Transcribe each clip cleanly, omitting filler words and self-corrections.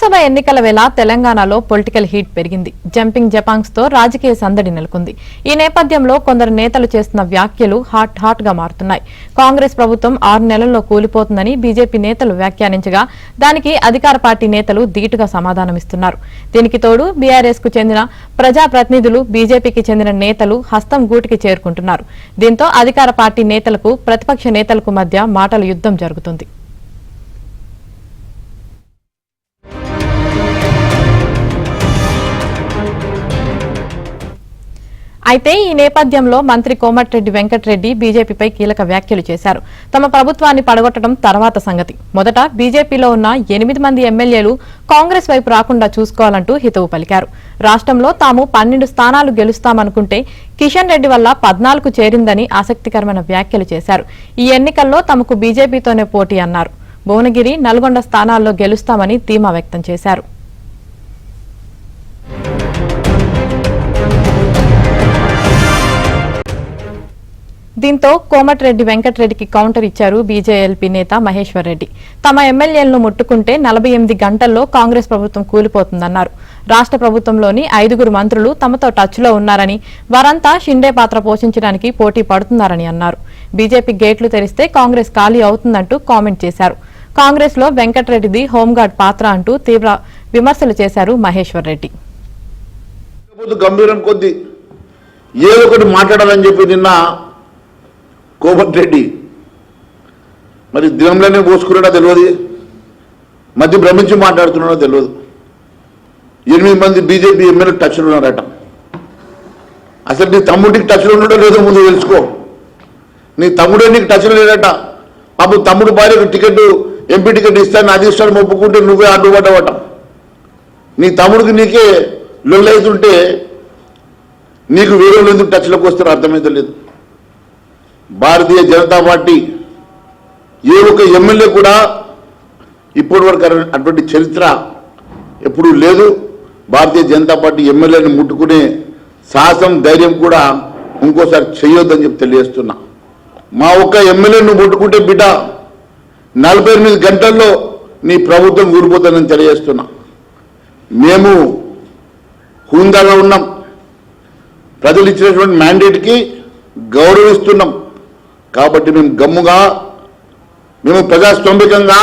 లోక్సభ ఎన్నికల వేళ తెలంగాణలో పొలిటికల్ హీట్ పెరిగింది. జంపింగ్ జపాంగ్స్ తో రాజకీయ సందడి నెలకొంది. ఈ నేపథ్యంలో కొందరు నేతలు చేస్తున్న వ్యాఖ్యలు హాట్ గా మారుతున్నాయి. కాంగ్రెస్ ప్రభుత్వం 6 నెలల్లో కూలిపోతుందని బీజేపీ నేతలు వ్యాఖ్యానించగా దానికి అధికార పార్టీ నేతలు ధీటుగా సమాధానమిస్తున్నారు. దీనికి తోడు బీఆర్ఎస్ కు చెందిన ప్రజాప్రతినిధులు, బీజేపీకి చెందిన నేతలు హస్తం గూటికి చేరుకుంటున్నారు. దీంతో అధికార పార్టీ నేతలకు, ప్రతిపక్ష నేతలకు మధ్య మాటల యుద్ధం జరుగుతుంది. అయితే ఈ నేపథ్యంలో మంత్రి కోమటిరెడ్డి వెంకటరెడ్డి బీజేపీపై కీలక వ్యాఖ్యలు చేశారు. తమ ప్రభుత్వాన్ని పడగొట్టడం తర్వాత సంగతి. మొదట బీజేపీలో ఉన్న 8 మంది ఎమ్మెల్యేలు కాంగ్రెస్ వైపు రాకుండా చూసుకోవాలంటూ హితవు పలికారు. రాష్ట్రంలో తాము 12 స్థానాలు గెలుస్తామనుకుంటే కిషన్ రెడ్డి వల్ల 14కు చేరిందని ఆసక్తికరమైన వ్యాఖ్యలు చేశారు. ఈ ఎన్నికల్లో తమకు బీజేపీతోనే పోటీ అన్నారు. భువనగిరి, నల్గొండ స్థానాల్లో గెలుస్తామని ధీమా వ్యక్తం చేశారు. దీంతో కోమటిరెడ్డి వెంకటరెడ్డికి కౌంటర్ ఇచ్చారు బీజేఎల్పీ నేత మహేశ్వర్ రెడ్డి. తమ ఎమ్మెల్యేలను ముట్టుకుంటే 48 గంటల్లో కాంగ్రెస్ ప్రభుత్వం కూలిపోతుందన్నారు. రాష్ట్ర ప్రభుత్వంలోని 5 మంత్రులు తమతో టచ్లో ఉన్నారని, వారంతా షిండే పాత్ర పోషించడానికి పోటీ పడుతున్నారని అన్నారు. బీజేపీ గేట్లు తెరిస్తే కాంగ్రెస్ ఖాళీ అవుతుందంటూ కామెంట్ చేశారు. కాంగ్రెస్ లో వెంకటరెడ్డిది హోంగార్డ్ పాత్ర అంటూ తీవ్ర విమర్శలు చేశారు మహేశ్వర్ రెడ్డి. గంభీరం కొద్ది ఏదో ఒకటి మాట్లాడాలని చెప్పి నిన్న కోమటిరెడ్డి మరి దినంలోనే పోసుకున్నాడో తెలియదు, మధ్య భ్రమించి మాట్లాడుతున్నాడో తెలియదు. 8 మంది బీజేపీ ఎమ్మెల్యే టచ్లో ఉన్నారట. అసలు నీ తమ్ముడికి టచ్లో ఉన్నాడో లేదో ముందు తెలుసుకో. నీ తమ్ముడే నీకు టచ్లో లేదట. పాపం తమ్ముడు భార్యకు టికెట్, ఎంపీ టికెట్ ఇస్తాను, అది ఇస్తాను ఒప్పుకుంటే నువ్వే అడ్డుపడ్డవట. నీ తమ్ముడికి నీకే లొల్లైతుంటే నీకు వేరే ఎందుకు టచ్లోకి వస్తారో అర్థమైతే లేదు. భారతీయ జనతా పార్టీ ఏ ఒక్క ఎమ్మెల్యే కూడా ఇప్పటి వరకు అటువంటి చరిత్ర ఎప్పుడూ లేదు. భారతీయ జనతా పార్టీ ఎమ్మెల్యేని ముట్టుకునే సాహసం, ధైర్యం కూడా ఇంకోసారి చేయొద్దని చెప్పి తెలియజేస్తున్నా. మా ఒక్క ఎమ్మెల్యేను ముట్టుకుంటే బిడ్డ 48 గంటల్లో నీ ప్రభుత్వం కూలిపోతుందని తెలియజేస్తున్నా. మేము హుందాగా ఉన్నాం. ప్రజలు ఇచ్చినటువంటి మ్యాండేట్కి గౌరవిస్తున్నాం. కాబట్టి మేము గమ్ముగా, మేము ప్రజాస్వామికంగా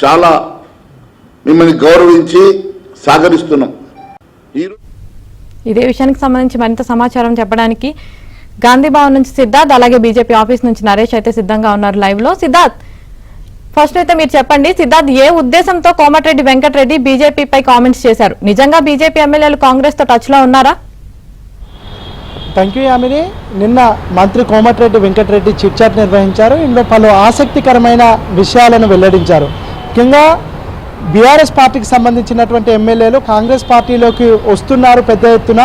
చాలా మిమ్మల్ని గౌరవించి సహకరిస్తున్నాం. ఇదే విషయానికి సంబంధించి మరింత సమాచారం చెప్పడానికి గాంధీ భవన్ నుంచి సిద్ధార్థ్, అలాగే బీజేపీ ఆఫీస్ నుంచి నరేష్ అయితే సిద్ధంగా ఉన్నారు లైవ్ లో. సిద్ధార్థ్, ఫస్ట్ అయితే మీరు చెప్పండి. సిద్ధార్థ్, ఏ ఉద్దేశంతో కోమటిరెడ్డి వెంకటరెడ్డి బీజేపీపై కామెంట్స్ చేశారు? నిజంగా బీజేపీ ఎమ్మెల్యేలు కాంగ్రెస్ తో టచ్ లో ఉన్నారా? Thank you Yamini. నిన్న మంత్రి కోమటిరెడ్డి వెంకటరెడ్డి చిట్ చాట్ నిర్వహించారు. ఇందులో పలు ఆసక్తికరమైన విషయాలను వెల్లడించారు. ముఖ్యంగా బీఆర్ఎస్ పార్టీకి సంబంధించినటువంటి ఎమ్మెల్యేలు కాంగ్రెస్ పార్టీలోకి వస్తున్నారు పెద్ద ఎత్తున.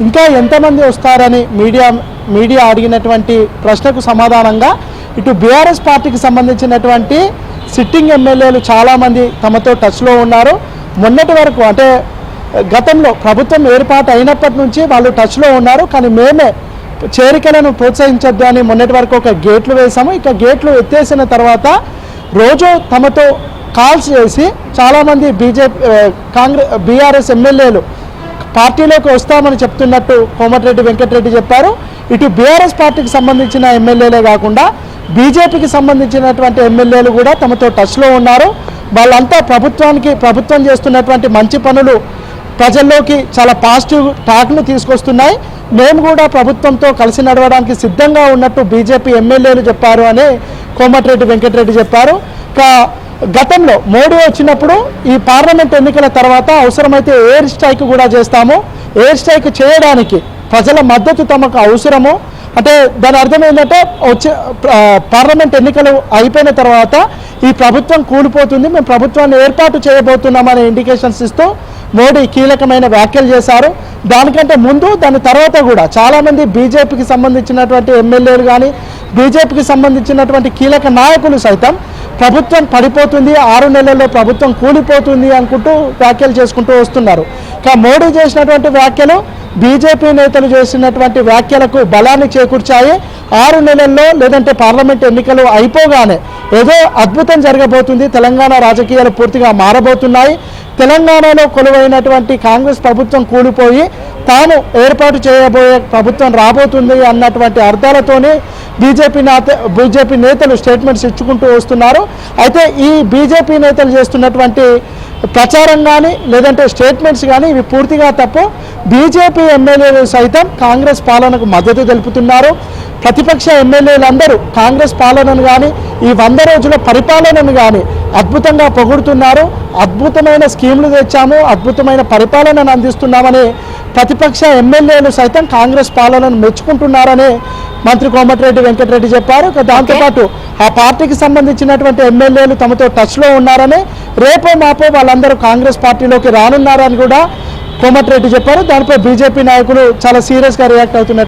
ఇంకా ఎంతమంది వస్తారని మీడియా అడిగినటువంటి ప్రశ్నకు సమాధానంగా ఇటు బీఆర్ఎస్ పార్టీకి సంబంధించినటువంటి సిట్టింగ్ ఎమ్మెల్యేలు చాలామంది తమతో టచ్లో ఉన్నారు. మొన్నటి వరకు అంటే గతంలో ప్రభుత్వం ఏర్పాటు అయినప్పటి నుంచి వాళ్ళు టచ్లో ఉన్నారు. కానీ మేమే చేరికలను ప్రోత్సహించొద్దు అని మొన్నటి వరకు ఒక గేట్లు వేసాము. ఇక గేట్లు ఎత్తేసిన తర్వాత రోజు తమతో కాల్స్ చేసి చాలామంది బీఆర్ఎస్ ఎమ్మెల్యేలు పార్టీలోకి వస్తామని చెప్తున్నట్టు కోమటిరెడ్డి వెంకటరెడ్డి చెప్పారు. ఇటు బీఆర్ఎస్ పార్టీకి సంబంధించిన ఎమ్మెల్యేలే కాకుండా బీజేపీకి సంబంధించినటువంటి ఎమ్మెల్యేలు కూడా తమతో టచ్లో ఉన్నారు. వాళ్ళంతా ప్రభుత్వం చేస్తున్నటువంటి మంచి పనులు ప్రజల్లోకి చాలా పాజిటివ్ టాక్ను తీసుకొస్తున్నాయి. మేము కూడా ప్రభుత్వంతో కలిసి నడవడానికి సిద్ధంగా ఉన్నట్టు బీజేపీ ఎమ్మెల్యేలు చెప్పారు అని కోమటిరెడ్డి వెంకటరెడ్డి చెప్పారు. గతంలో మోడీ వచ్చినప్పుడు ఈ పార్లమెంట్ ఎన్నికల తర్వాత అవసరమైతే ఎయిర్ స్ట్రైక్ కూడా చేస్తాము, ఎయిర్ స్ట్రైక్ చేయడానికి ప్రజల మద్దతు తమకు అవసరము అంటే దాని అర్థం ఏంటంటే పార్లమెంట్ ఎన్నికలు అయిపోయిన తర్వాత ఈ ప్రభుత్వం కూలిపోతుంది, మేము ప్రభుత్వాన్ని ఏర్పాటు చేయబోతున్నామనే ఇండికేషన్స్ ఇస్తూ మోడీ కీలకమైన వ్యాఖ్యలు చేశారు. దానికంటే ముందు దాని తర్వాత కూడా చాలామంది బీజేపీకి సంబంధించినటువంటి ఎమ్మెల్యేలు కానీ బీజేపీకి సంబంధించినటువంటి కీలక నాయకులు సైతం ప్రభుత్వం పడిపోతుంది, 6 నెలల్లో ప్రభుత్వం కూలిపోతుంది అనుకుంటూ వ్యాఖ్యలు చేసుకుంటూ వస్తున్నారు. మోడీ చేసినటువంటి వ్యాఖ్యలు బీజేపీ నేతలు చేసినటువంటి వ్యాఖ్యలకు బలాన్ని చేకూర్చాయి. 6 నెలల్లో లేదంటే పార్లమెంట్ ఎన్నికలు అయిపోగానే ఏదో అద్భుతం జరగబోతుంది, తెలంగాణ రాజకీయాలు పూర్తిగా మారబోతున్నాయి, తెలంగాణలో కొలువైనటువంటి కాంగ్రెస్ ప్రభుత్వం కూలిపోయి తాను ఏర్పాటు చేయబోయే ప్రభుత్వం రాబోతుంది అన్నటువంటి అర్థాలతోనే బీజేపీ నేతలు స్టేట్మెంట్స్ ఇచ్చుకుంటూ వస్తున్నారు. అయితే ఈ బీజేపీ నేతలు చేస్తున్నటువంటి ప్రచారం కానీ లేదంటే స్టేట్మెంట్స్ కానీ ఇవి పూర్తిగా తప్పు. బీజేపీ ఎమ్మెల్యేలు సైతం కాంగ్రెస్ పాలనకు మద్దతు తెలుపుతున్నారు. ప్రతిపక్ష ఎమ్మెల్యేలందరూ కాంగ్రెస్ పాలనను కానీ ఈ 100 రోజుల పరిపాలనను కానీ అద్భుతంగా పొగుడుతున్నారు. అద్భుతమైన స్కీములు తెచ్చాము, అద్భుతమైన పరిపాలనను అందిస్తున్నామని ప్రతిపక్ష ఎమ్మెల్యేలు సైతం కాంగ్రెస్ పాలనను మెచ్చుకుంటున్నారని మంత్రి కోమటిరెడ్డి వెంకటరెడ్డి చెప్పారు. దాంతోపాటు ఆ పార్టీకి సంబంధించినటువంటి ఎమ్మెల్యేలు తమతో టచ్లో ఉన్నారని, రేపో మాపో వాళ్ళందరూ కాంగ్రెస్ పార్టీలోకి రానున్నారని కూడా కోమటిరెడ్డి చెప్పారు. దానిపై బీజేపీ నాయకులు చాలా సీరియస్గా రియాక్ట్ అవుతున్నారు.